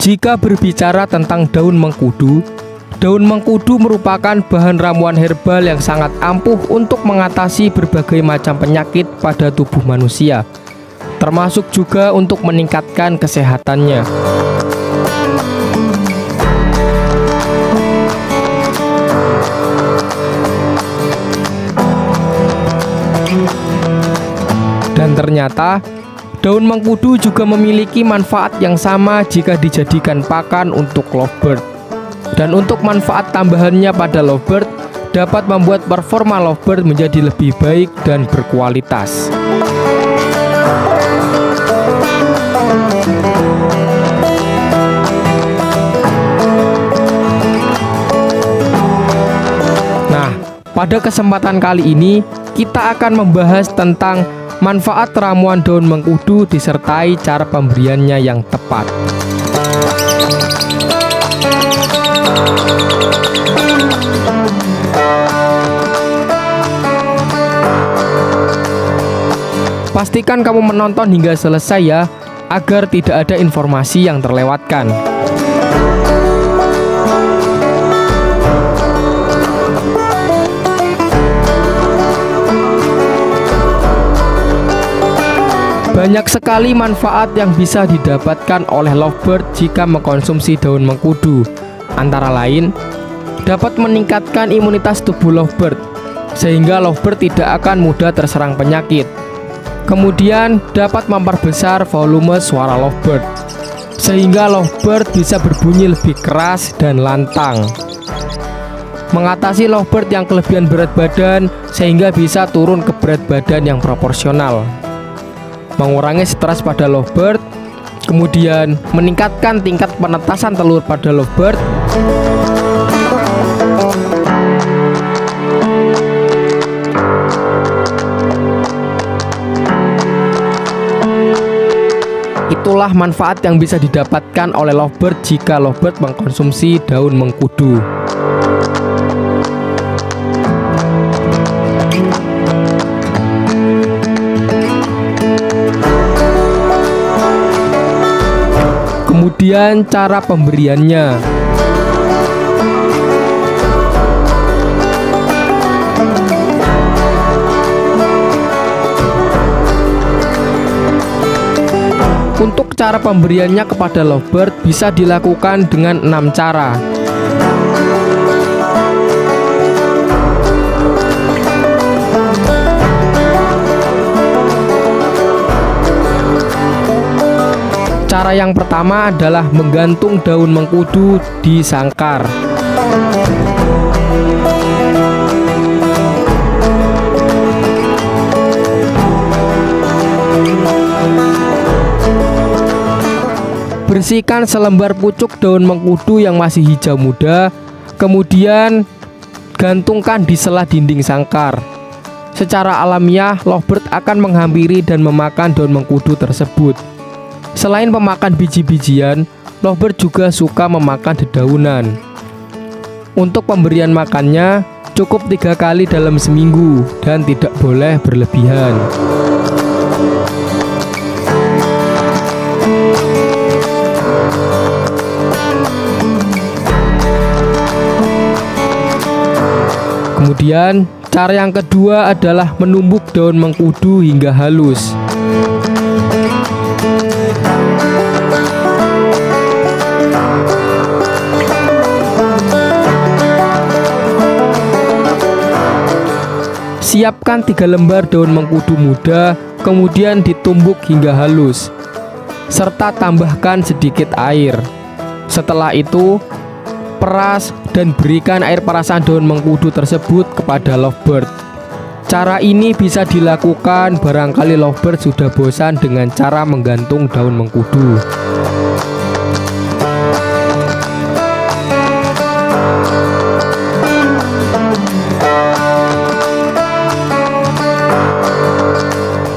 Jika berbicara tentang daun mengkudu merupakan bahan ramuan herbal yang sangat ampuh untuk mengatasi berbagai macam penyakit pada tubuh manusia, termasuk juga untuk meningkatkan kesehatannya. Dan ternyata daun mengkudu juga memiliki manfaat yang sama jika dijadikan pakan untuk lovebird. Dan untuk manfaat tambahannya pada lovebird dapat membuat performa lovebird menjadi lebih baik dan berkualitas. Nah, pada kesempatan kali ini kita akan membahas tentang manfaat ramuan daun mengkudu disertai cara pemberiannya yang tepat. Pastikan kamu menonton hingga selesai ya, agar tidak ada informasi yang terlewatkan. Banyak sekali manfaat yang bisa didapatkan oleh lovebird jika mengkonsumsi daun mengkudu. Antara lain, dapat meningkatkan imunitas tubuh lovebird, sehingga lovebird tidak akan mudah terserang penyakit. Kemudian, dapat memperbesar volume suara lovebird, sehingga lovebird bisa berbunyi lebih keras dan lantang. Mengatasi lovebird yang kelebihan berat badan, sehingga bisa turun ke berat badan yang proporsional. Mengurangi stres pada lovebird, kemudian meningkatkan tingkat penetasan telur pada lovebird, itulah manfaat yang bisa didapatkan oleh lovebird jika lovebird mengkonsumsi daun mengkudu. Kemudian cara pemberiannya. Untuk cara pemberiannya kepada lovebird bisa dilakukan dengan 6 cara. Cara yang pertama adalah menggantung daun mengkudu di sangkar. Bersihkan selembar pucuk daun mengkudu yang masih hijau muda, kemudian gantungkan di sela dinding sangkar. Secara alamiah, lovebird akan menghampiri dan memakan daun mengkudu tersebut. Selain pemakan biji-bijian, lovebird juga suka memakan dedaunan. Untuk pemberian makannya cukup 3 kali dalam seminggu dan tidak boleh berlebihan. Kemudian cara yang kedua adalah menumbuk daun mengkudu hingga halus. Siapkan 3 lembar daun mengkudu muda, kemudian ditumbuk hingga halus, serta tambahkan sedikit air. Setelah itu, peras dan berikan air perasan daun mengkudu tersebut kepada lovebird. Cara ini bisa dilakukan barangkali lovebird sudah bosan dengan cara menggantung daun mengkudu.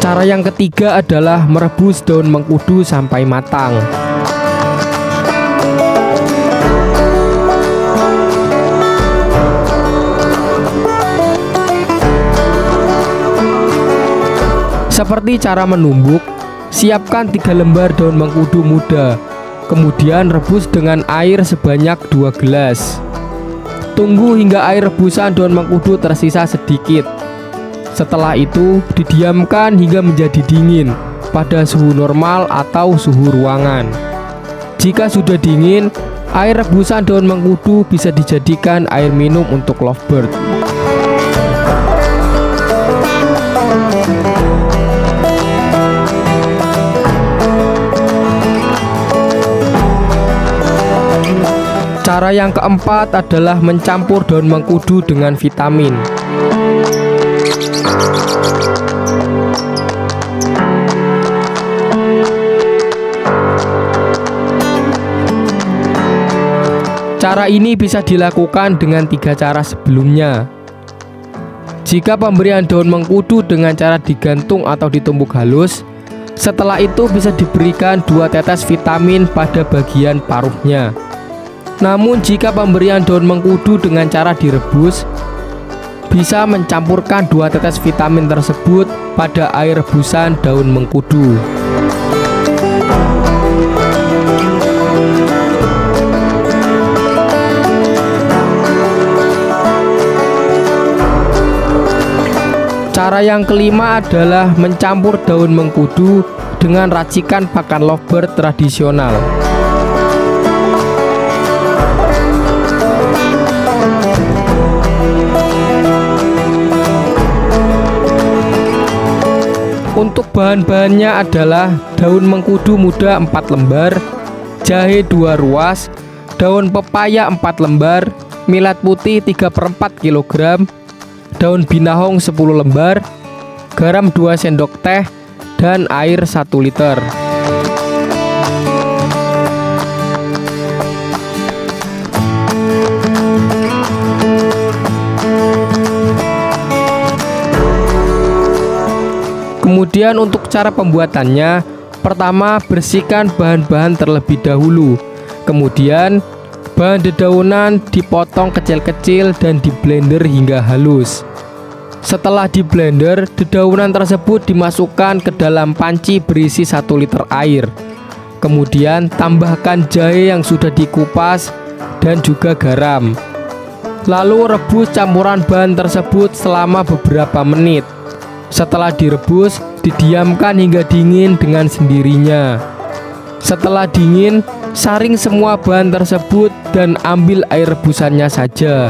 Cara yang ketiga adalah merebus daun mengkudu sampai matang. Seperti cara menumbuk, siapkan 3 lembar daun mengkudu muda, Kemudian rebus dengan air sebanyak 2 gelas. Tunggu hingga air rebusan daun mengkudu tersisa sedikit. Setelah itu didiamkan hingga menjadi dingin pada suhu normal atau suhu ruangan. Jika sudah dingin, air rebusan daun mengkudu bisa dijadikan air minum untuk lovebird. Cara yang keempat adalah mencampur daun mengkudu dengan vitamin. Cara ini bisa dilakukan dengan 3 cara sebelumnya. Jika pemberian daun mengkudu dengan cara digantung atau ditumbuk halus, setelah itu bisa diberikan 2 tetes vitamin pada bagian paruhnya. Namun jika pemberian daun mengkudu dengan cara direbus, bisa mencampurkan 2 tetes vitamin tersebut pada air rebusan daun mengkudu. Cara yang kelima adalah mencampur daun mengkudu dengan racikan pakan lovebird tradisional. Untuk bahan-bahannya adalah daun mengkudu muda 4 lembar, jahe 2 ruas, daun pepaya 4 lembar, millet putih 3/4 kg, daun binahong 10 lembar, garam 2 sendok teh, dan air 1 liter. Kemudian untuk cara pembuatannya, pertama bersihkan bahan-bahan terlebih dahulu. Kemudian bahan dedaunan dipotong kecil-kecil dan diblender hingga halus. Setelah diblender, dedaunan tersebut dimasukkan ke dalam panci berisi 1 liter air. Kemudian tambahkan jahe yang sudah dikupas dan juga garam. Lalu rebus campuran bahan tersebut selama beberapa menit. Setelah direbus, didiamkan hingga dingin dengan sendirinya. Setelah dingin, saring semua bahan tersebut dan ambil air rebusannya saja.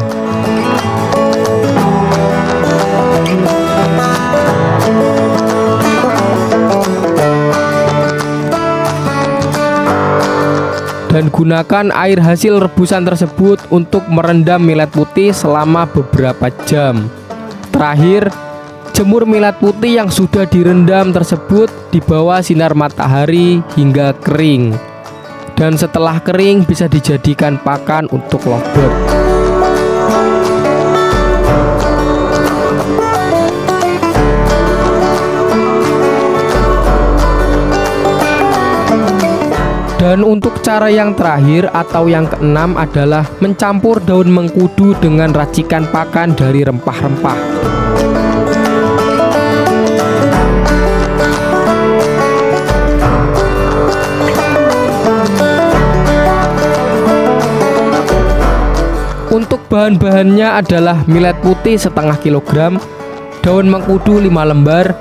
Dan gunakan air hasil rebusan tersebut untuk merendam millet putih selama beberapa jam. Terakhir, jemur millet putih yang sudah direndam tersebut di bawah sinar matahari hingga kering. Dan setelah kering bisa dijadikan pakan untuk lovebird. Dan untuk cara yang terakhir atau yang keenam adalah mencampur daun mengkudu dengan racikan pakan dari rempah-rempah. Untuk bahan-bahannya adalah millet putih setengah kilogram, daun mengkudu 5 lembar,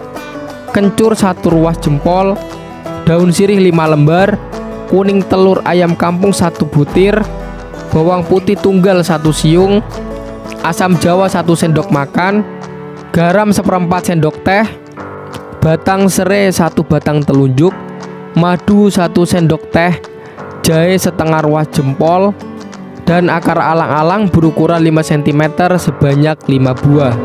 kencur 1 ruas jempol, daun sirih 5 lembar, kuning telur ayam kampung 1 butir, bawang putih tunggal 1 siung, asam jawa 1 sendok makan, garam 1/4 sendok teh, batang serai 1 batang telunjuk, madu 1 sendok teh, jahe setengah ruas jempol, dan akar alang-alang berukuran 5 cm sebanyak 5 buah.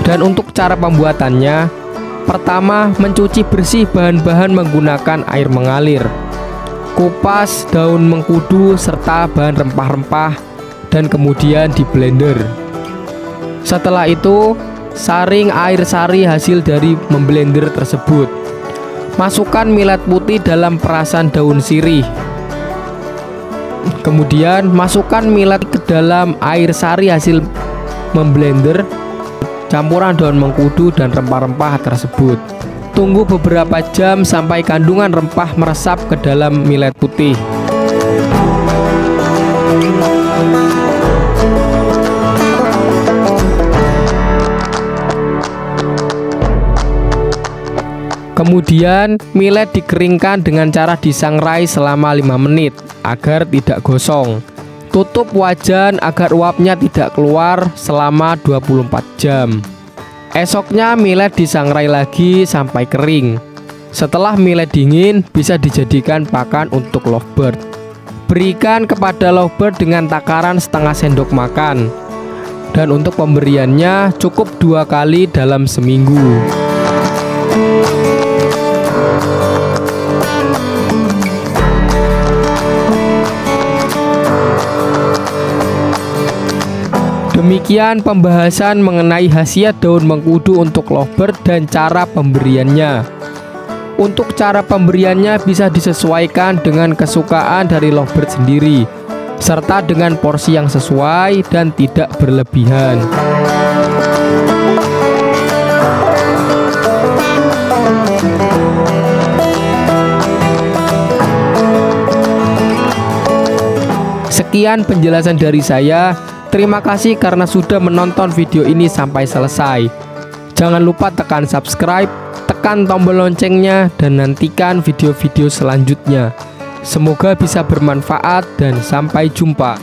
Dan untuk cara pembuatannya, pertama mencuci bersih bahan-bahan menggunakan air mengalir. Kupas daun mengkudu serta bahan rempah-rempah dan kemudian diblender. Setelah itu, saring air sari hasil dari memblender tersebut. Masukkan millet putih dalam perasan daun sirih. Kemudian masukkan millet ke dalam air sari hasil memblender campuran daun mengkudu dan rempah-rempah tersebut. Tunggu beberapa jam sampai kandungan rempah meresap ke dalam millet putih. Kemudian millet dikeringkan dengan cara disangrai selama 5 menit agar tidak gosong. Tutup wajan agar uapnya tidak keluar selama 24 jam. Esoknya millet disangrai lagi sampai kering. Setelah millet dingin, bisa dijadikan pakan untuk lovebird. Berikan kepada lovebird dengan takaran setengah sendok makan. Dan untuk pemberiannya cukup 2 kali dalam seminggu. Demikian pembahasan mengenai khasiat daun mengkudu untuk lovebird dan cara pemberiannya. Untuk cara pemberiannya bisa disesuaikan dengan kesukaan dari lovebird sendiri, serta dengan porsi yang sesuai dan tidak berlebihan. Sekian penjelasan dari saya. Terima kasih karena sudah menonton video ini sampai selesai. Jangan lupa tekan subscribe, tekan tombol loncengnya, dan nantikan video-video selanjutnya. Semoga bisa bermanfaat dan sampai jumpa.